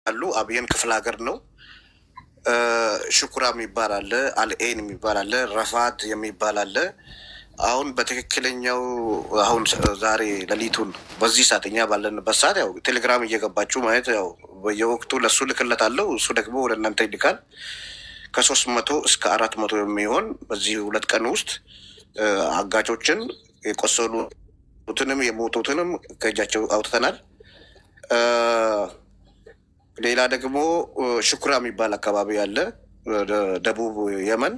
አሉ። አብየን ክፍለ ሀገር ነው። ሽኩራ የሚባል አለ፣ አልኤን የሚባል አለ፣ ረፋት የሚባል አለ። አሁን በትክክለኛው አሁን ዛሬ ሌሊቱን በዚህ ሰዓት እኛ ባለንበት ሰዓት ያው ቴሌግራም እየገባችሁ ማየት ያው በየወቅቱ ለእሱ ልክለታለሁ። እሱ ደግሞ ወደ እናንተ ይልካል። ከ300 እስከ 400 የሚሆን በዚህ 2 ቀን ውስጥ አጋቾችን የቆሰሉትንም የሞቱትንም ከእጃቸው አውጥተናል። ሌላ ደግሞ ሽኩራ የሚባል አካባቢ አለ፣ ደቡብ የመን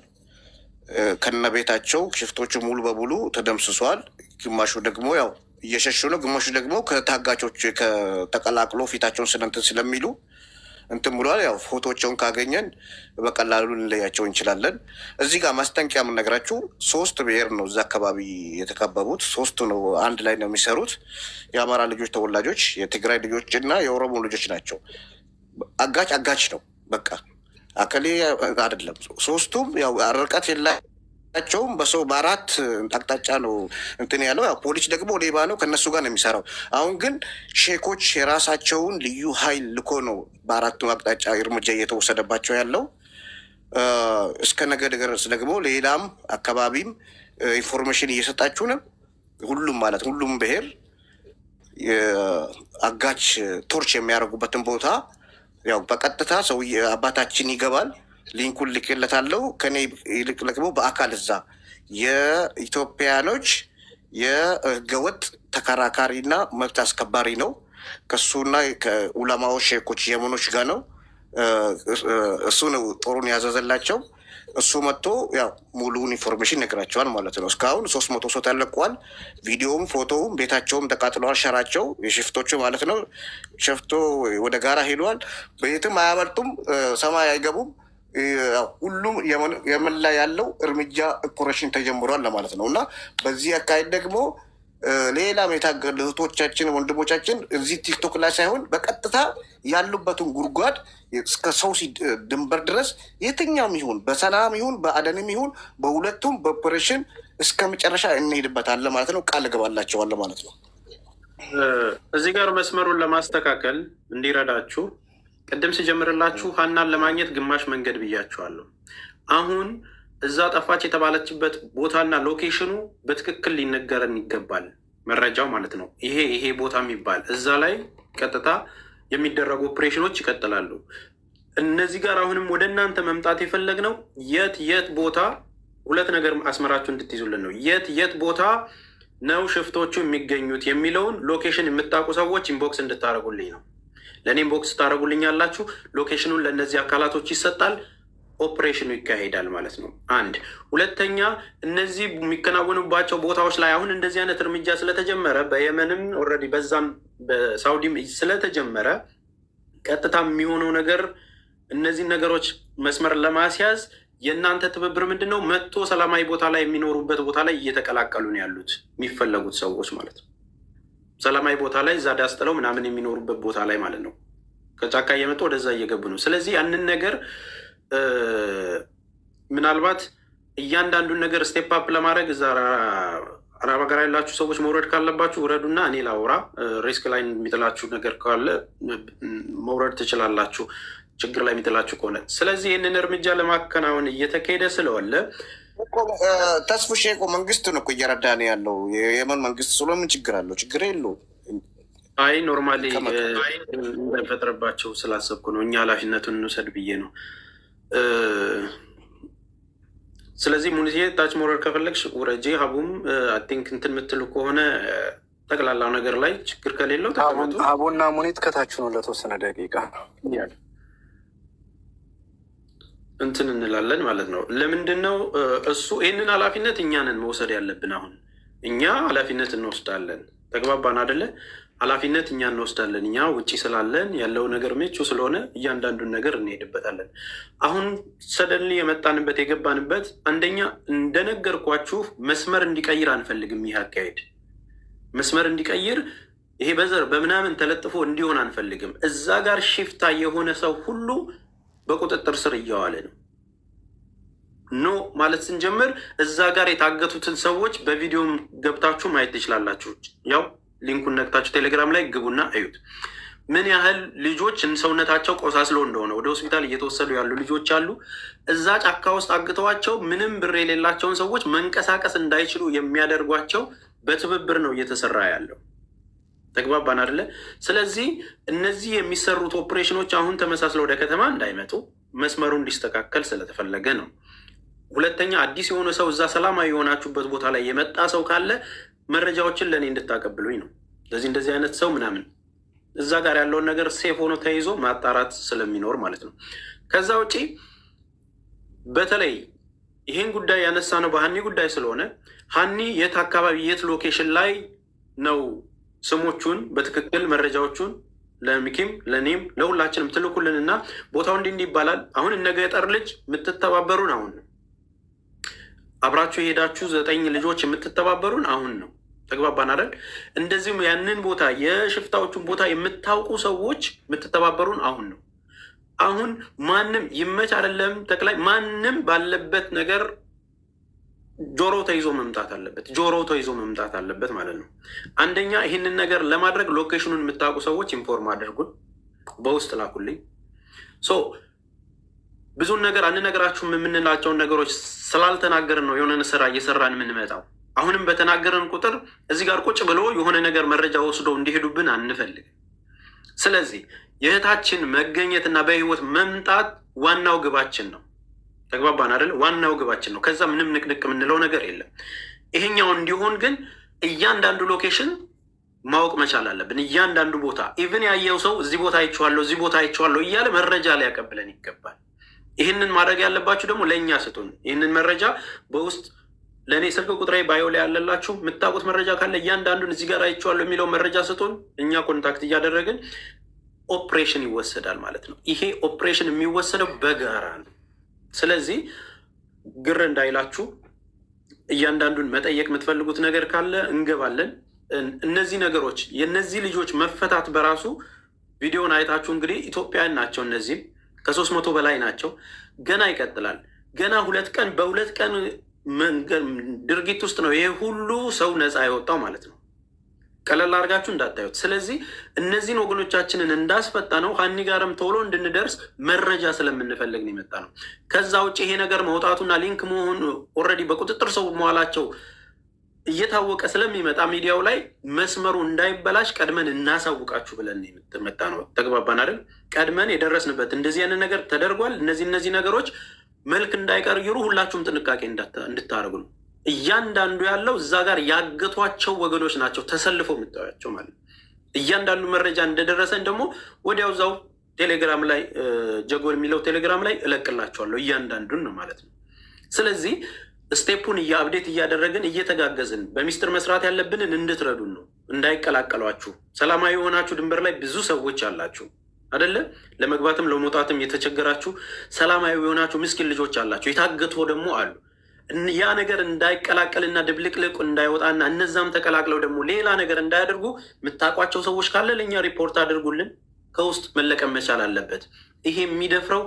ከነቤታቸው ሽፍቶቹ ሙሉ በሙሉ ተደምስሷል። ግማሹ ደግሞ ያው እየሸሹ ነው። ግማሹ ደግሞ ከታጋቾች ከተቀላቅሎ ፊታቸውን ስነንትን ስለሚሉ እንትን ብሏል። ያው ፎቶቸውን ካገኘን በቀላሉ ልንለያቸው እንችላለን። እዚህ ጋር ማስጠንቀቂያ የምነግራችሁ 3 ብሔር ነው እዛ አካባቢ የተከበቡት። 3 ነው አንድ ላይ ነው የሚሰሩት። የአማራ ልጆች ተወላጆች፣ የትግራይ ልጆች እና የኦሮሞ ልጆች ናቸው። አጋች ነው በቃ አከሌ አይደለም። 3ቱም ያው ርቀት የላቸውም። በሰው በ4 አቅጣጫ ነው እንትን ያለው። ያው ፖሊስ ደግሞ ሌባ ነው፣ ከነሱ ጋር ነው የሚሰራው። አሁን ግን ሼኮች የራሳቸውን ልዩ ኃይል ልኮ ነው በ4ቱ አቅጣጫ እርምጃ እየተወሰደባቸው ያለው። እስከ ነገ ድረስ ደግሞ ሌላም አካባቢም ኢንፎርሜሽን እየሰጣችሁ ነው። ሁሉም ማለት ሁሉም ብሔር አጋች ቶርች የሚያደርጉበትን ቦታ ያው በቀጥታ ሰው አባታችን ይገባል። ሊንኩን ልክለታለሁ። ከኔ ይልቅ ደግሞ በአካል እዛ የኢትዮጵያኖች የህገወጥ ተከራካሪና መብት አስከባሪ ነው። ከሱና ከኡለማዎች ሼኮች የመኖች ጋር ነው። እሱ ነው ጦሩን ያዘዘላቸው። እሱ መጥቶ ያው ሙሉውን ኢንፎርሜሽን ይነግራቸዋል ማለት ነው። እስካሁን 300 ሰው ተለቋል። ቪዲዮውም ፎቶውም ቤታቸውም ተቃጥለዋል። ሸራቸው የሽፍቶቹ ማለት ነው። ሸፍቶ ወደ ጋራ ሄደዋል። በየትም አያመልጡም፣ ሰማይ አይገቡም። ሁሉም የመን ላይ ያለው እርምጃ ኦፕሬሽን ተጀምሯል ለማለት ነው። እና በዚህ አካሄድ ደግሞ ሌላም የታገሉ እህቶቻችን ወንድሞቻችን እዚህ ቲክቶክ ላይ ሳይሆን በቀጥታ ያሉበትን ጉድጓድ እስከ ሰው ድንበር ድረስ የትኛውም ይሁን በሰላም ይሁን በአደንም ይሁን በሁለቱም በኦፕሬሽን እስከ መጨረሻ እንሄድበታለን ማለት ነው። ቃል እገባላቸዋለሁ ማለት ነው። እዚህ ጋር መስመሩን ለማስተካከል እንዲረዳችሁ ቅድም ሲጀምርላችሁ ሀናን ለማግኘት ግማሽ መንገድ ብያችኋለሁ። አሁን እዛ ጠፋች የተባለችበት ቦታና ሎኬሽኑ በትክክል ሊነገረን ይገባል። መረጃው ማለት ነው። ይሄ ቦታ የሚባል እዛ ላይ ቀጥታ የሚደረጉ ኦፕሬሽኖች ይቀጥላሉ። እነዚህ ጋር አሁንም ወደ እናንተ መምጣት የፈለግነው የት ቦታ 2 ነገር አስመራችሁ እንድትይዙልን ነው። የት ቦታ ነው ሽፍቶቹ የሚገኙት የሚለውን ሎኬሽን የምታውቁ ሰዎች ኢንቦክስ እንድታደርጉልኝ ነው። ለእኔ ኢንቦክስ ታደርጉልኝ ያላችሁ ሎኬሽኑን ለእነዚህ አካላቶች ይሰጣል። ኦፕሬሽኑ ይካሄዳል ማለት ነው። 1 2ኛ እነዚህ የሚከናወኑባቸው ቦታዎች ላይ አሁን እንደዚህ አይነት እርምጃ ስለተጀመረ በየመንም ኦልሬዲ በዛም በሳውዲም ስለተጀመረ ቀጥታ የሚሆነው ነገር እነዚህን ነገሮች መስመር ለማስያዝ የእናንተ ትብብር ምንድን ነው? መጥቶ ሰላማዊ ቦታ ላይ የሚኖሩበት ቦታ ላይ እየተቀላቀሉ ነው ያሉት የሚፈለጉት ሰዎች ማለት ነው። ሰላማዊ ቦታ ላይ እዛ ዳስጥለው ምናምን የሚኖሩበት ቦታ ላይ ማለት ነው። ከጫካ እየመጡ ወደዛ እየገቡ ነው። ስለዚህ ያንን ነገር ምናልባት እያንዳንዱን ነገር ስቴፕ አፕ ለማድረግ እዛ አረብ ሀገር ያላችሁ ሰዎች መውረድ ካለባችሁ ውረዱና እኔ ላውራ። ሪስክ ላይ የሚጥላችሁ ነገር ካለ መውረድ ትችላላችሁ፣ ችግር ላይ የሚጥላችሁ ከሆነ። ስለዚህ ይህንን እርምጃ ለማከናወን እየተካሄደ ስለዋለ ተስፉሽ እኮ መንግስትን እኮ እየረዳን ያለው የየመን መንግስት ስለምን ችግር አለው? ችግር የለው። አይ ኖርማሊ እንዳይፈጥርባቸው ስላሰብኩ ነው። እኛ ኃላፊነቱን እንውሰድ ብዬ ነው። ስለዚህ ሙኒቴ ታች መውረድ ከፈለግሽ ውረጄ። ሀቡም አይ ቲንክ እንትን የምትሉ ከሆነ ጠቅላላው ነገር ላይ ችግር ከሌለው ተቀመጡ። ሀቡና ሙኒት ከታች ነው ለተወሰነ ደቂቃ እንትን እንላለን ማለት ነው። ለምንድን ነው እሱ ይህንን ኃላፊነት እኛንን መውሰድ ያለብን? አሁን እኛ ኃላፊነት እንወስዳለን። ተግባባን አደለ? ኃላፊነት እኛ እንወስዳለን። እኛ ውጭ ስላለን ያለው ነገር ምቹ ስለሆነ እያንዳንዱን ነገር እንሄድበታለን። አሁን ሰደንሊ የመጣንበት የገባንበት አንደኛ እንደነገርኳችሁ መስመር እንዲቀይር አንፈልግም። ይህ አካሄድ መስመር እንዲቀይር ይሄ በዘር በምናምን ተለጥፎ እንዲሆን አንፈልግም። እዛ ጋር ሽፍታ የሆነ ሰው ሁሉ በቁጥጥር ስር እየዋለ ነው። ኖ ማለት ስንጀምር እዛ ጋር የታገቱትን ሰዎች በቪዲዮም ገብታችሁ ማየት ትችላላችሁ። ያው ሊንኩን ነቅታችሁ ቴሌግራም ላይ ግቡና እዩት። ምን ያህል ልጆች ሰውነታቸው ቆሳስሎ እንደሆነ ወደ ሆስፒታል እየተወሰዱ ያሉ ልጆች አሉ። እዛ ጫካ ውስጥ አግተዋቸው ምንም ብር የሌላቸውን ሰዎች መንቀሳቀስ እንዳይችሉ የሚያደርጓቸው በትብብር ነው እየተሰራ ያለው። ተግባባን አይደለ? ስለዚህ እነዚህ የሚሰሩት ኦፕሬሽኖች አሁን ተመሳስለው ወደ ከተማ እንዳይመጡ መስመሩ እንዲስተካከል ስለተፈለገ ነው። ሁለተኛ አዲስ የሆነ ሰው እዛ ሰላማዊ የሆናችሁበት ቦታ ላይ የመጣ ሰው ካለ መረጃዎችን ለእኔ እንድታቀብሉኝ ነው። ስለዚህ እንደዚህ አይነት ሰው ምናምን እዛ ጋር ያለውን ነገር ሴፍ ሆኖ ተይዞ ማጣራት ስለሚኖር ማለት ነው። ከዛ ውጪ በተለይ ይህን ጉዳይ ያነሳ ነው በሀኒ ጉዳይ ስለሆነ ሀኒ የት አካባቢ የት ሎኬሽን ላይ ነው ስሞቹን በትክክል መረጃዎቹን ለሚኪም ለእኔም ለሁላችንም ትልኩልንና ቦታው እንዲህ ይባላል። አሁን እነ ገጠር ልጅ የምትተባበሩን አሁን ነው። አብራችሁ የሄዳችሁ 9 ልጆች የምትተባበሩን አሁን ነው። ተግባባን አይደል? እንደዚሁም ያንን ቦታ የሽፍታዎቹን ቦታ የምታውቁ ሰዎች የምትተባበሩን አሁን ነው። አሁን ማንም ይመች አይደለም ጠቅላይ ማንም ባለበት ነገር ጆሮ ተይዞ መምጣት አለበት። ጆሮ ተይዞ መምጣት አለበት ማለት ነው። አንደኛ ይህንን ነገር ለማድረግ ሎኬሽኑን የምታውቁ ሰዎች ኢንፎርም አድርጉን፣ በውስጥ ላኩልኝ። ብዙን ነገር አንነገራችሁም የምንላቸውን ነገሮች ስላልተናገርን ነው የሆነ ስራ እየሰራን የምንመጣው። አሁንም በተናገረን ቁጥር እዚህ ጋር ቁጭ ብሎ የሆነ ነገር መረጃ ወስዶ እንዲሄዱብን አንፈልግም። ስለዚህ የእህታችን መገኘትና በህይወት መምጣት ዋናው ግባችን ነው። ተግባባን አይደል? ዋናው ግባችን ነው። ከዛ ምንም ንቅንቅ የምንለው ነገር የለም። ይሄኛው እንዲሆን ግን እያንዳንዱ ሎኬሽን ማወቅ መቻል አለብን። እያንዳንዱ ቦታ ኢቭን ያየው ሰው እዚህ ቦታ አይቼዋለሁ እዚህ ቦታ አይቼዋለሁ እያለ መረጃ ሊያቀብለን ይገባል። ይህንን ማድረግ ያለባችሁ ደግሞ ለእኛ ስጡን። ይህንን መረጃ በውስጥ ለእኔ ስልክ ቁጥሬ ባዮ ላይ ያለላችሁ የምታውቁት መረጃ ካለ እያንዳንዱን እዚህ ጋር አይቼዋለሁ የሚለው መረጃ ስጡን። እኛ ኮንታክት እያደረግን ኦፕሬሽን ይወሰዳል ማለት ነው። ይሄ ኦፕሬሽን የሚወሰደው በጋራ ነው። ስለዚህ ግር እንዳይላችሁ እያንዳንዱን መጠየቅ የምትፈልጉት ነገር ካለ እንገባለን። እነዚህ ነገሮች የእነዚህ ልጆች መፈታት በራሱ ቪዲዮን አይታችሁ እንግዲህ ኢትዮጵያውያን ናቸው። እነዚህም ከ300 በላይ ናቸው። ገና ይቀጥላል። ገና 2 ቀን በ2 ቀን ድርጊት ውስጥ ነው ይሄ ሁሉ ሰው ነፃ የወጣው ማለት ነው። ቀለል አድርጋችሁ እንዳታዩት። ስለዚህ እነዚህን ወገኖቻችንን እንዳስፈታ ነው ሀኒ ጋርም ቶሎ እንድንደርስ መረጃ ስለምንፈልግ ነው የመጣ ነው። ከዛ ውጭ ይሄ ነገር መውጣቱና ሊንክ መሆን ኦልሬዲ በቁጥጥር ሰው መዋላቸው እየታወቀ ስለሚመጣ ሚዲያው ላይ መስመሩ እንዳይበላሽ ቀድመን እናሳውቃችሁ ብለን መጣ ነው። ተግባባን አይደል? ቀድመን የደረስንበት እንደዚህ አይነት ነገር ተደርጓል። እነዚህ ነገሮች መልክ እንዳይቀይሩ ሁላችሁም ጥንቃቄ እንድታደርጉ ነው። እያንዳንዱ ያለው እዛ ጋር ያገቷቸው ወገኖች ናቸው ተሰልፈው የምታዩቸው ማለት ነው። እያንዳንዱ መረጃ እንደደረሰን ደግሞ ወዲያው እዛው ቴሌግራም ላይ ጀጎል የሚለው ቴሌግራም ላይ እለቅላቸዋለሁ እያንዳንዱን ነው ማለት ነው። ስለዚህ ስቴፑን አፕዴት እያደረግን እየተጋገዝን በሚስጥር መስራት ያለብንን እንድትረዱን ነው። እንዳይቀላቀሏችሁ። ሰላማዊ የሆናችሁ ድንበር ላይ ብዙ ሰዎች አላችሁ አደለ? ለመግባትም ለመውጣትም የተቸገራችሁ ሰላማዊ የሆናችሁ ምስኪን ልጆች አላችሁ። የታገቱ ደግሞ አሉ። ያ ነገር እንዳይቀላቀልና ድብልቅልቅ እንዳይወጣና እነዛም ተቀላቅለው ደግሞ ሌላ ነገር እንዳያደርጉ የምታውቋቸው ሰዎች ካለ ለእኛ ሪፖርት አድርጉልን። ከውስጥ መለቀም መቻል አለበት። ይሄ የሚደፍረው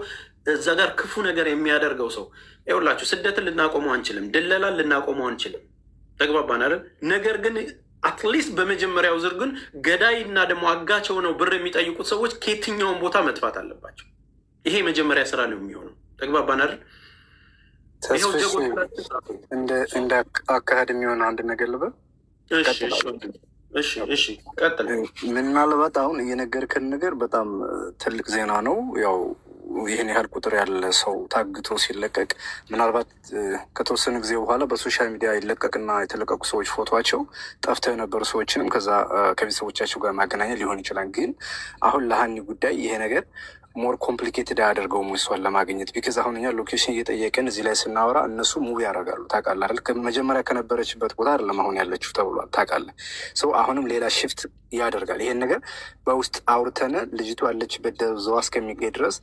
እዛ ጋር ክፉ ነገር የሚያደርገው ሰው ይኸውላችሁ፣ ስደትን ልናቆመው አንችልም፣ ድለላን ልናቆመው አንችልም። ተግባባን አይደል? ነገር ግን አትሊስት በመጀመሪያው ዝር ግን ገዳይ እና ደግሞ አጋች ሆነው ብር የሚጠይቁት ሰዎች ከየትኛውን ቦታ መጥፋት አለባቸው። ይሄ መጀመሪያ ስራ ነው የሚሆነው። ተግባባን አይደል? እንደ አካሄድ የሚሆን አንድ ነገር ልበል። እሺ ቀጥል። ምናልባት አሁን እየነገርከን ነገር በጣም ትልቅ ዜና ነው። ያው ይህን ያህል ቁጥር ያለ ሰው ታግቶ ሲለቀቅ ምናልባት ከተወሰነ ጊዜ በኋላ በሶሻል ሚዲያ ይለቀቅና የተለቀቁ ሰዎች ፎቶቸው ጠፍተው የነበሩ ሰዎችንም ከዛ ከቤተሰቦቻቸው ጋር ማገናኘት ሊሆን ይችላል። ግን አሁን ለሀኒ ጉዳይ ይሄ ነገር ሞር ኮምፕሊኬትድ አያደርገውም እሷን ለማግኘት። ቢካዝ አሁን እኛ ሎኬሽን እየጠየቅን እዚህ ላይ ስናወራ እነሱ ሙቭ ያደርጋሉ። ታውቃለህ አይደል? መጀመሪያ ከነበረችበት ቦታ አይደለም አሁን ያለችው ተብሏል። ታውቃለህ? ሰው አሁንም ሌላ ሽፍት ያደርጋል። ይሄን ነገር በውስጥ አውርተን ልጅቱ ያለችበት ደብዛዋ እስከሚገኝ ድረስ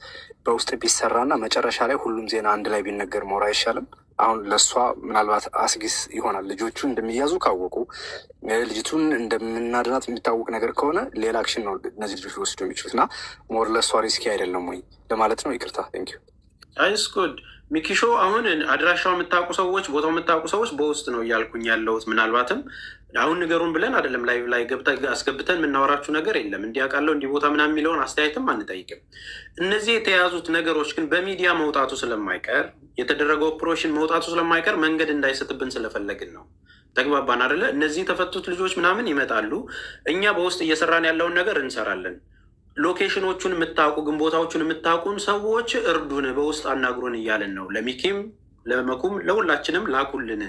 በውስጥ ቢሰራና መጨረሻ ላይ ሁሉም ዜና አንድ ላይ ቢነገር ሞር አይሻልም? አሁን ለእሷ ምናልባት አስጊስ ይሆናል። ልጆቹ እንደሚያዙ ካወቁ ልጅቱን እንደምናድናት የሚታወቅ ነገር ከሆነ ሌላ አክሽን ነው እነዚህ ልጆች ሊወስዱ የሚችሉት እና ሞር ለእሷ ሪስኪ አይደለም ወይ ለማለት ነው። ይቅርታ። ቴንክ ዩ። አይስኩድ ሚኪሾ። አሁን አድራሻው የምታውቁ ሰዎች፣ ቦታው የምታውቁ ሰዎች በውስጥ ነው እያልኩኝ ያለሁት። ምናልባትም አሁን ንገሩን ብለን አይደለም ላይ አስገብተን የምናወራችሁ ነገር የለም። እንዲያውቃለው እንዲህ ቦታ ምናምን የሚለውን አስተያየትም አንጠይቅም። እነዚህ የተያዙት ነገሮች ግን በሚዲያ መውጣቱ ስለማይቀር የተደረገው ኦፕሬሽን መውጣቱ ስለማይቀር መንገድ እንዳይሰጥብን ስለፈለግን ነው። ተግባባን አይደለ? እነዚህ የተፈቱት ልጆች ምናምን ይመጣሉ። እኛ በውስጥ እየሰራን ያለውን ነገር እንሰራለን። ሎኬሽኖቹን የምታውቁ ግን ቦታዎቹን የምታውቁን ሰዎች እርዱን፣ በውስጥ አናግሩን እያለን ነው። ለሚኪም ለመኩም ለሁላችንም ላኩልን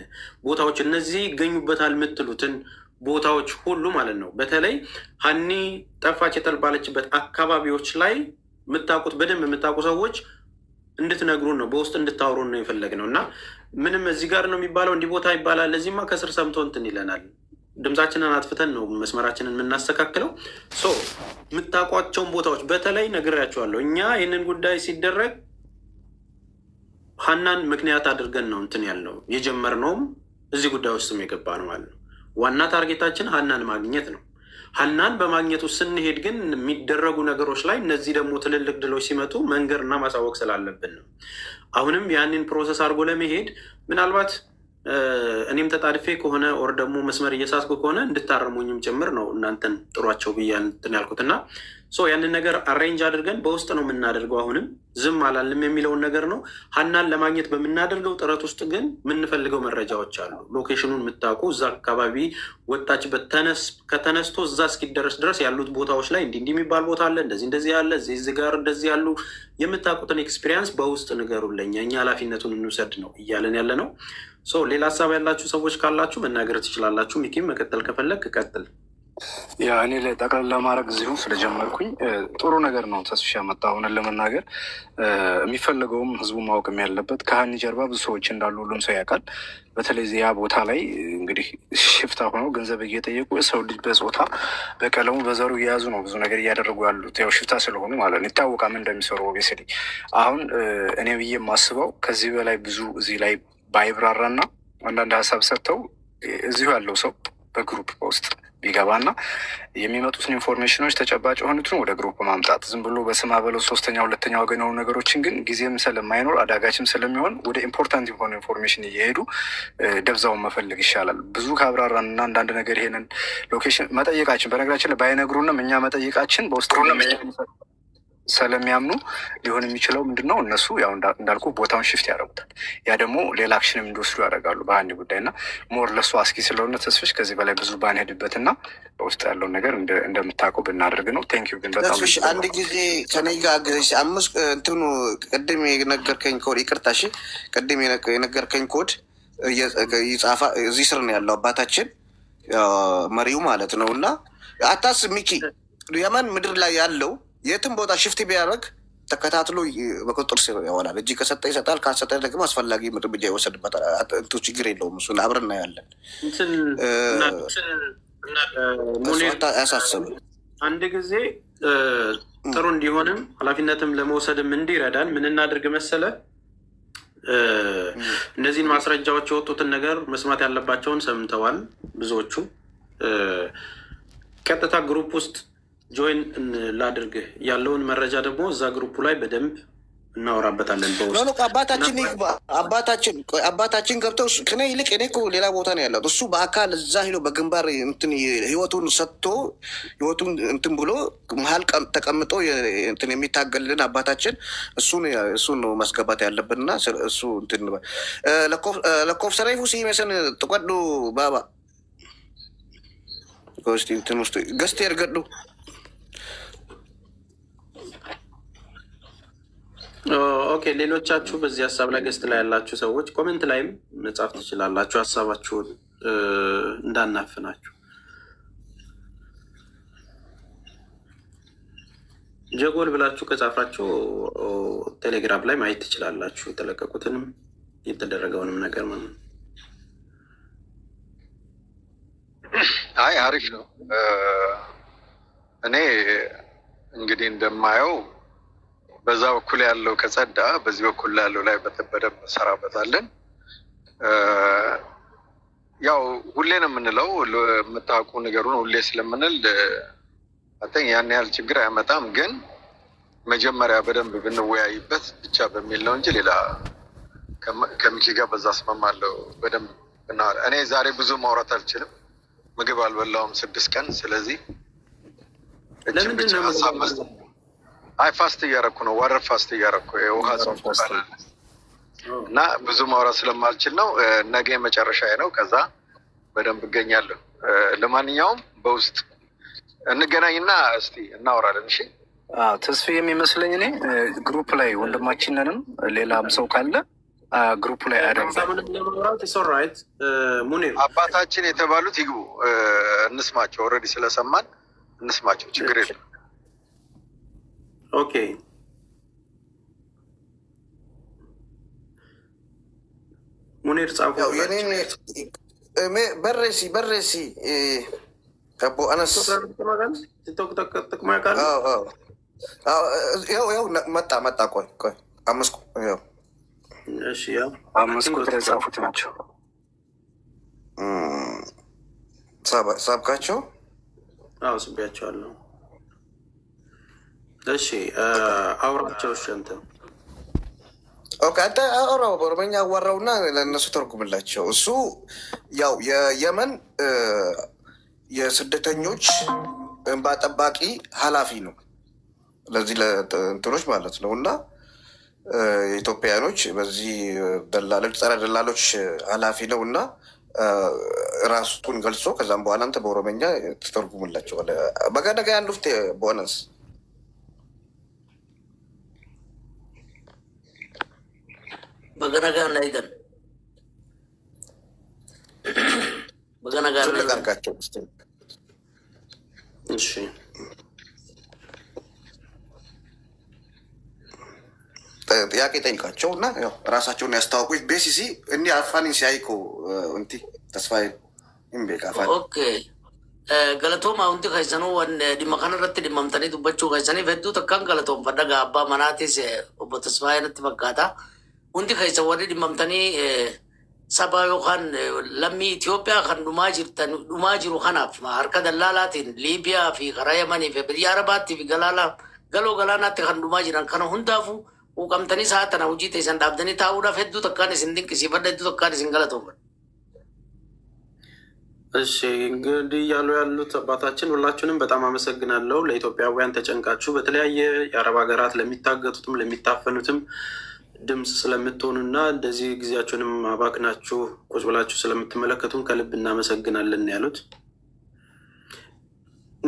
ቦታዎች፣ እነዚህ ይገኙበታል የምትሉትን ቦታዎች ሁሉ ማለት ነው። በተለይ ሀኒ ጠፋች የተባለችበት አካባቢዎች ላይ የምታውቁት በደንብ የምታውቁ ሰዎች እንድትነግሩን ነው፣ በውስጥ እንድታወሩን ነው የፈለግነው። እና ምንም እዚህ ጋር ነው የሚባለው እንዲህ ቦታ ይባላል ለዚህማ ከስር ሰምቶ እንትን ይለናል። ድምፃችንን አጥፍተን ነው መስመራችንን የምናስተካክለው። የምታውቋቸውን ቦታዎች በተለይ ነግሬያቸዋለሁ። እኛ ይህንን ጉዳይ ሲደረግ ሀናን ምክንያት አድርገን ነው እንትን ያልነው የጀመርነውም እዚህ ጉዳይ ውስጥም የገባ ነው ማለት ነው። ዋና ታርጌታችን ሀናን ማግኘት ነው። ሀናን በማግኘቱ ስንሄድ ግን የሚደረጉ ነገሮች ላይ እነዚህ ደግሞ ትልልቅ ድሎች ሲመጡ መንገርና ማሳወቅ ስላለብን ነው። አሁንም ያንን ፕሮሰስ አድርጎ ለመሄድ ምናልባት እኔም ተጣድፌ ከሆነ ኦር ደግሞ መስመር እየሳትኩ ከሆነ እንድታረሙኝም ጭምር ነው እናንተን ጥሯቸው ብያ እንትን ያልኩት እና ያንን ነገር አሬንጅ አድርገን በውስጥ ነው የምናደርገው። አሁንም ዝም አላልም የሚለውን ነገር ነው። ሀናን ለማግኘት በምናደርገው ጥረት ውስጥ ግን የምንፈልገው መረጃዎች አሉ። ሎኬሽኑን የምታውቁ እዛ አካባቢ ወጣችበት ከተነስቶ እዛ እስኪደረስ ድረስ ያሉት ቦታዎች ላይ እንዲህ የሚባል ቦታ አለ፣ እንደዚህ ያለ እዚህ ጋር እንደዚህ ያሉ የምታውቁትን ኤክስፒሪያንስ በውስጥ ንገሩልኝ፣ እኛ ኃላፊነቱን እንውሰድ ነው እያለን ያለ ነው። ሌላ ሀሳብ ያላችሁ ሰዎች ካላችሁ መናገር ትችላላችሁ። ሚኪም መቀጠል ከፈለግ ቀጥል። ያ እኔ ጠቅላላ ለማድረግ እዚሁ ስለጀመርኩኝ ጥሩ ነገር ነው ተስፋ ያመጣ። ሆነን ለመናገር የሚፈለገውም ህዝቡ ማወቅም ያለበት ከሀኒ ጀርባ ብዙ ሰዎች እንዳሉ ሁሉም ሰው ያውቃል። በተለይ ያ ቦታ ላይ እንግዲህ ሽፍታ ሆነው ገንዘብ እየጠየቁ የሰው ልጅ በጾታ በቀለሙ በዘሩ እየያዙ ነው ብዙ ነገር እያደረጉ ያሉት። ያው ሽፍታ ስለሆኑ ማለት ነው። ይታወቃል ምን እንደሚሰሩ። ኦቤስሊ አሁን እኔ ብዬ የማስበው ከዚህ በላይ ብዙ እዚህ ላይ ባይብራራና አንዳንድ ሀሳብ ሰጥተው እዚሁ ያለው ሰው በግሩፕ በውስጥ ቢገባና የሚመጡትን ኢንፎርሜሽኖች ተጨባጭ የሆኑትን ወደ ግሩፕ ማምጣት፣ ዝም ብሎ በስማ በለው ሶስተኛ ሁለተኛ ወገን የሆኑ ነገሮችን ግን ጊዜም ስለማይኖር አዳጋችም ስለሚሆን ወደ ኢምፖርታንት የሆነ ኢንፎርሜሽን እየሄዱ ደብዛውን መፈለግ ይሻላል። ብዙ ካብራራን እና አንዳንድ ነገር ይሄንን ሎኬሽን መጠየቃችን በነገራችን ላይ ባይነግሩንም እኛ መጠየቃችን በውስጥ ስለሚያምኑ ሊሆን የሚችለው ምንድን ነው? እነሱ ያው እንዳልኩ ቦታውን ሽፍት ያደርጉታል። ያ ደግሞ ሌላ አክሽንም እንዲወስዱ ያደርጋሉ በአንድ ጉዳይ እና ሞር ለሱ አስኪ ስለሆነ ተስፍሽ ከዚህ በላይ ብዙ ባንሄድበት እና በውስጥ ያለውን ነገር እንደምታውቀው ብናደርግ ነው። ቴንኪዩ። ግን በጣም አንድ ጊዜ ከኔ ጋር አምስት እንትኑ ቅድም የነገርከኝ ኮድ ይቅርታ፣ እሺ፣ ቅድም የነገርከኝ ኮድ ይጻፋ እዚህ ስር ነው ያለው አባታችን መሪው ማለት ነው። እና አታስ ሚኪ የመን ምድር ላይ ያለው የትም ቦታ ሽፍት ቢያደርግ ተከታትሎ በቁጥጥር ስር ያዋላል። እጅ ከሰጠ ይሰጣል፣ ካልሰጠ ደግሞ አስፈላጊ እርምጃ ይወሰድበታል። ችግር የለውም። እሱን አብረን እናያለን። ያሳስብ አንድ ጊዜ ጥሩ እንዲሆንም ኃላፊነትም ለመውሰድም እንዲረዳን ምን እናድርግ መሰለ፣ እነዚህን ማስረጃዎች የወጡትን ነገር መስማት ያለባቸውን ሰምተዋል ብዙዎቹ። ቀጥታ ግሩፕ ውስጥ ጆይን ላድርግህ ያለውን መረጃ ደግሞ እዛ ግሩፑ ላይ በደንብ እናወራበታለን። በውስጥ አባታችን ገብተው ከኔ ይልቅ እኔ እኮ ሌላ ቦታ ነው ያለው። እሱ በአካል እዛ ሄዶ በግንባር እንትን ህይወቱን ሰጥቶ ህይወቱን እንትን ብሎ መሀል ተቀምጦ እንትን የሚታገልን አባታችን እሱን ነው ማስገባት ያለብንና እሱ እንትን ለኮፍ ሰራይፉ ሲመሰን ተቆዱ ባባ ኮስቲ እንትን ውስጥ ገስት ያርገዱ ኦኬ። ሌሎቻችሁ በዚህ ሀሳብ ላይ ገስት ላይ ያላችሁ ሰዎች ኮሜንት ላይም መጻፍ ትችላላችሁ። ሀሳባችሁን እንዳናፍናችሁ። ጀጎል ብላችሁ ከጻፋችሁ ቴሌግራም ላይ ማየት ትችላላችሁ፣ የተለቀቁትንም የተደረገውንም ነገር ማለት ነው። አይ አሪፍ ነው። እኔ እንግዲህ እንደማየው በዛ በኩል ያለው ከጸዳ በዚህ በኩል ያለው ላይ በደንብ እንሰራበታለን። ያው ሁሌ ነው የምንለው የምታውቁ ነገሩን ሁሌ ስለምንል አተኝ ያን ያህል ችግር አያመጣም። ግን መጀመሪያ በደንብ ብንወያይበት ብቻ በሚል ነው እንጂ ሌላ ከሚኪ ጋር በዛ አስማማለሁ። በደንብ ብናወራ እኔ ዛሬ ብዙ ማውራት አልችልም። ምግብ አልበላውም 6 ቀን። ስለዚህ ለምንድን ነው ሀሳብ መስጠት? አይ ፋስት እያደረኩ ነው፣ ዋተር ፋስት እያደረኩ የውሃ ጾም እና ብዙ ማውራት ስለማልችል ነው። ነገ መጨረሻዬ ነው። ከዛ በደንብ እገኛለሁ። ለማንኛውም በውስጥ እንገናኝና እስቲ እናወራለን። እሺ ተስፋ የሚመስለኝ እኔ ግሩፕ ላይ ወንድማችንንም ሌላም ሰው ካለ ግሩፕ ላይ ሙኒር አባታችን የተባሉት ይግቡ፣ እንስማቸው። ኦልሬዲ ስለሰማን እንስማቸው፣ ችግር የለም። ኦኬ ሙኒር ጻፉ። በሬሲ ከቦ አነስ ያው መጣ። ቆይ 5 ቁጥር የጻፉት ናቸው። ሳብካቸው ስቢያቸዋለሁ። እሺ አውራቸው። እሺ አንተ አንተ አውራው በኦሮምኛ አዋራውና ለእነሱ ተርጉምላቸው። እሱ ያው የየመን የስደተኞች እንባ ጠባቂ ኃላፊ ነው፣ ለዚህ ለእንትኖች ማለት ነው። እና የኢትዮጵያውያኖች በዚህ ደላሎች ጸረ ደላሎች ኃላፊ ነው እና ራሱን ገልጾ ከዛም በኋላ አንተ በኦሮምኛ ተተርጉምላቸው። በገነጋ ያሉት ቦነስ በገነጋ ናይገን በገነጋ አርጋቸው። እሺ ጥያቄ ጠይቃቸው እና ያው ራሳቸውን ያስተዋውቁ። ቤሲሲ እኒ አፋኒን ሲያይኮ እንቲ ተስፋዬ እምቤቃ አፋን ኦኬ galatooma hundi keessanuu dhimma kanarratti dhimmamtanii dubbachuu keessanii hedduu takkaan galatoomfadha. Dhagaa abbaa manaatis obbo Tasfaayee natti fakkaata. Hundi keessa warri dhimmamtanii saba yookaan lammii Itoophiyaa kan dhumaa jiru kanaaf harka dallaalaatiin Liibiyaa fi karaa Yamanii fi biyya Arabaatti fi galoo galaanaatti kan dhumaa jiran kana hundaafu quuqamtanii sa'a tana hojii teessan dhaabdanii taa'uudhaaf hedduu takkaan isin dinqisiifadha, hedduu takkaan isin galatoomfadha. እሺ እንግዲህ እያሉ ያሉት አባታችን ሁላችሁንም በጣም አመሰግናለሁ። ለኢትዮጵያውያን ተጨንቃችሁ በተለያየ የአረብ ሀገራት ለሚታገቱትም ለሚታፈኑትም ድምፅ ስለምትሆኑና እንደዚህ ጊዜያችሁንም አባክናችሁ ቁጭ ብላችሁ ስለምትመለከቱን ከልብ እናመሰግናለን ያሉት።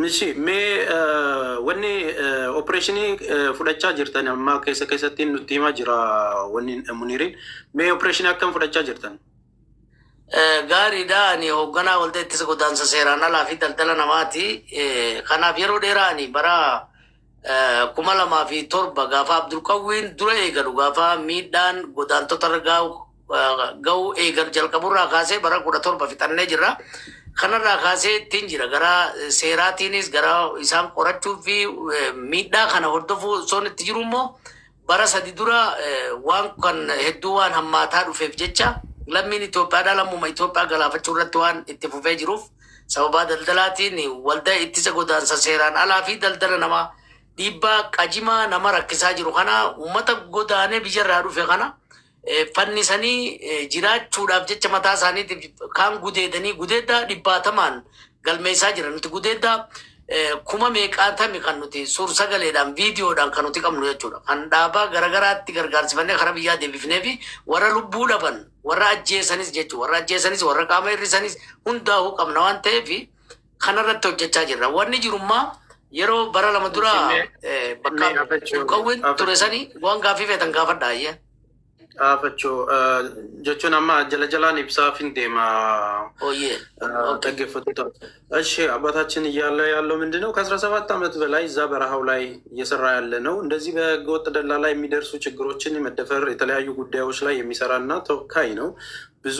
እሺ ሜ ወኔ ኦፕሬሽኒ ፉደቻ ጅርተን ማ ከሰከሰቲን ኑቲማ ጅራ ወኒ ሙኒሪን ሜ ኦፕሬሽኒ አከም ፉደቻ ጅርተን gaariidha. Ani hoogganaa waldaa ittisa godaansa seeraan alaa fi daldala namaati. Kanaaf yeroo dheeraa ani bara 2007 gaafa Abdulqawwiin dura eegalu gaafa miidhaan godaantota irra ga'u eegalu jalqaburraa kaasee bara 17 fixannee jirra. Kanarraa kaasee ittiin jira gara seeraatiinis gara isaan qorachuu fi miidhaa kana hordofuu osoon itti jiru immoo bara 3 dura waan kan hedduu waan hammaataa dhufeef jecha lammiin Itoophiyaadhaa lammuma Itoophiyaa galaafachuu irratti waan itti fufee jiruuf sababaa daldalaatiin waldaa ittisa godaansa seeraan alaa fi daldala namaa dhiibbaa qajimaa nama rakkisaa jiru kana uummata godaanee biyyarraa dhufe kana fannisanii jiraachuudhaaf jecha mataa isaaniitiif kaan gudeedanii gudeeddaa 100 galmeessaa jiran. Nuti gudeeddaa 1,000 kan nuti suur-sagaleedhaan viidiyoodhaan kan nuti qabnu jechuudha. Kan dhaabaa garagaraatti gargaarsifannee karaa biyyaa deebifnee fi warra lubbuu dhaban warra ajjeesanis jechuudha. Warra ajjeesanis warra qaama hir'isanis hundaa'uu qabna waan ta'eef kanarratti hojjechaa jirra. Wanni jirummaa yeroo bara 2 dura bakka Abdulqawwiin ture sanii waan gaaffii feetan gaafadha ayya. Afachoo jechuun amma jala jalaan ibsaafin deema ጠገፈቱታ። እሺ አባታችን እያለ ያለው ምንድን ነው? ከ17 ዓመት በላይ እዛ በረሃው ላይ እየሰራ ያለ ነው። እንደዚህ በህገወጥ ደላላ ላይ የሚደርሱ ችግሮችን መደፈር፣ የተለያዩ ጉዳዮች ላይ የሚሰራና ተወካይ ነው። ብዙ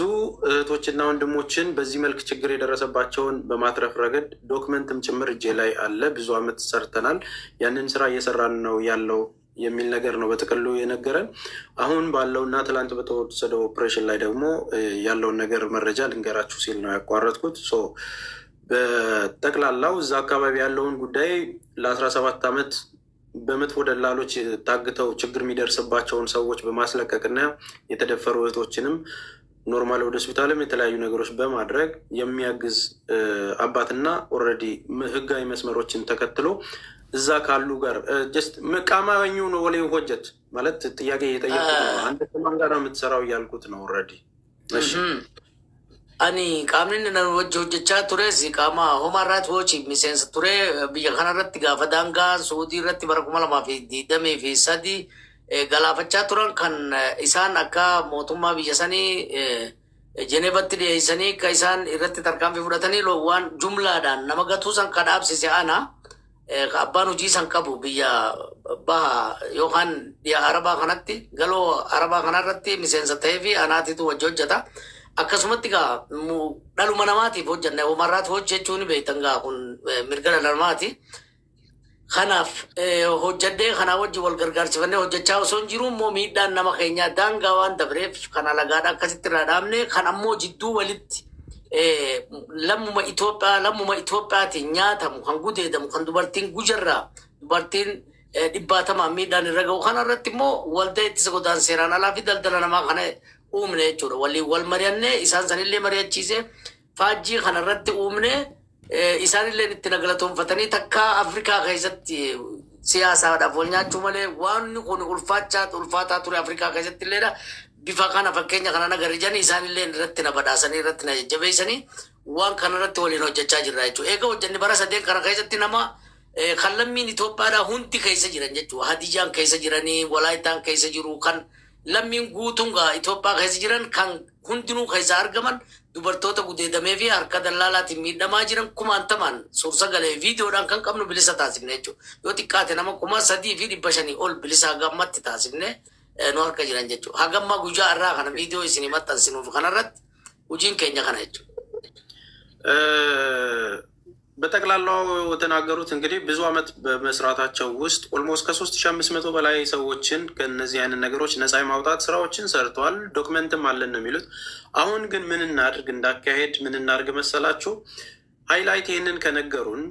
እህቶችና ወንድሞችን በዚህ መልክ ችግር የደረሰባቸውን በማትረፍ ረገድ ዶክመንትም ጭምር እጄ ላይ አለ። ብዙ አመት ሰርተናል። ያንን ስራ እየሰራን ነው ያለው የሚል ነገር ነው በጥቅሉ የነገረን። አሁን ባለውና ትላንት በተወሰደው ኦፕሬሽን ላይ ደግሞ ያለውን ነገር መረጃ ልንገራችሁ ሲል ነው ያቋረጥኩት። በጠቅላላው እዛ አካባቢ ያለውን ጉዳይ ለ17 ዓመት በመጥፎ ደላሎች ታግተው ችግር የሚደርስባቸውን ሰዎች በማስለቀቅና የተደፈሩ እህቶችንም ኖርማል ወደ ሆስፒታልም የተለያዩ ነገሮች በማድረግ የሚያግዝ አባትና ኦልሬዲ ህጋዊ መስመሮችን ተከትሎ እዛ ካሉ ጋር ጀስት መቃማኙ ነው ወሌ ሆጀት ማለት ጥያቄ እየጠየቁት ነው። አንተ ከማን ጋር ነው የምትሰራው እያልኩት ነው ኦልሬዲ። እሺ አኒ ቃምኒን ነው ወጆጀቻ ቱሬ ሲቃማ ሆማራት ሆቺ ሚሴንስ ቱሬ ቢያካናረት ጋፈዳንጋ ሱዲ ረት በረኩማላ ማፊ ዲደሜ ፊሰዲ ገላፈቻ ቱረን ከን ኢሳን አካ ሞቱማ ቢየሰኒ ጀኔበት ዲሰኒ ከኢሳን ኢረት ተርካም ፊውዳተኒ ሎዋን ጁምላዳን ነመገቱ ሰን ከዳብሲ ሲአና አባኑ ጂሰን ቀቡ ብያ ባህ ዮሐን የአረባ ከነቲ ገሎ አረባ ከናረቲ ሚሴንስ ተይፊ አናቲቱ ወጆጀታ akkasumatti gaa dhaluma namaatiif hojjanna umarraati hojjechuun beektangaa kun mirga dhala namaati. Kanaaf hojjadhee kanaa wajji wal gargaarsifannee hojjechaa osoo hin jiru immoo miidhaan nama keenyaa daangaa waan dabreef kana lagaadha akkasitti irraa dhaabne kan ammoo jidduu walitti lammuma Itoophiyaatiin nyaatamu kan gudeedamu kan dubartiin gujarraa dubartiin dhibbaatamaan miidhaan irra ga'u kanarratti immoo waldaa ittisa godaan seeraan alaa fi daldala namaa kana uumne jechuudha. Wal mari'anne isaan sanillee mari'achiise faajjii kanarratti uumne isaanillee itti nagalatoonfatanii takka Afrikaa keessatti siyaasaadhaaf wal nyaachuu malee waan kun ulfaataa ture Afrikaa keessatti illeedha. Bifa kana fakkeenya kana nagarijanii isaanillee irratti na badhaasanii irratti na jajjabeessanii waan kanarratti waliin hojjechaa jirra jechuudha. Eega hojjanni bara 8 kana keessatti nama kan lammiin Itoophiyaadhaa hundi keessa jiran jechuudha. Hadijaan keessa jiranii, Walaayitaan keessa jiru kan lammiin guutungaa Itoophiyaa keessa jiran kan hundinuu keessa argaman dubartoota gudeedamee fi harka dallaalaatiin miidhamaa jiran kumaantamaan suur-sagalee viidiyoodhaan kan qabnu bilisa taasifne jechuudha. Yoo xiqqaate nama 3,500 ol bilisa hagammatti taasifne nu harka jiran jechuudha. Hagamma guyyaa irraa kana viidiyoo isinii maxxansinuuf kanarratti hojiin keenya kana jechuudha. በጠቅላላው የተናገሩት እንግዲህ ብዙ አመት በመስራታቸው ውስጥ ኦልሞስት ከ3500 በላይ ሰዎችን ከነዚህ አይነት ነገሮች ነፃ የማውጣት ስራዎችን ሰርተዋል። ዶክመንትም አለን ነው የሚሉት። አሁን ግን ምን እናድርግ እንዳካሄድ ምን እናድርግ መሰላችሁ? ሃይላይት ይህንን ከነገሩን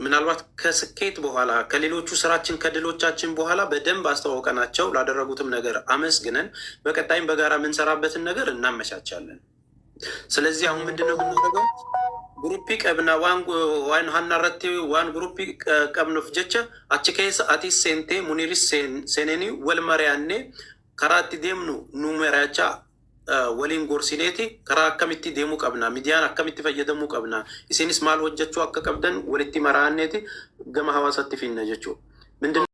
ምናልባት ከስኬት በኋላ ከሌሎቹ ስራችን ከድሎቻችን በኋላ በደንብ አስተዋውቀናቸው ላደረጉትም ነገር አመስግነን በቀጣይም በጋራ የምንሰራበትን ነገር እናመቻቻለን። ስለዚህ አሁን ምንድነው የምናደርገው? ግሩፒ ቀብና ዋን ሀናረቲ ዋን ግሩፒ ቀብኑፍ ጀቸ አቺ ከይስ አቲስ ሴንቴ ሙኒሪስ ሴኔኒ ወልመሪያኔ ከራቲ ዴምኑ ኑሜራቻ ወሊን ጎርሲኔቲ ከራ አከሚቲ ዴሙ ቀብና ሚዲያን አከሚቲ ፈየደሙ ቀብና ኢሲኒስ ማል ወጀቹ አከቀብደን ወልቲ መራኔቲ ገማ ሐዋሳቲ ፊነ ጀቹ ምንድን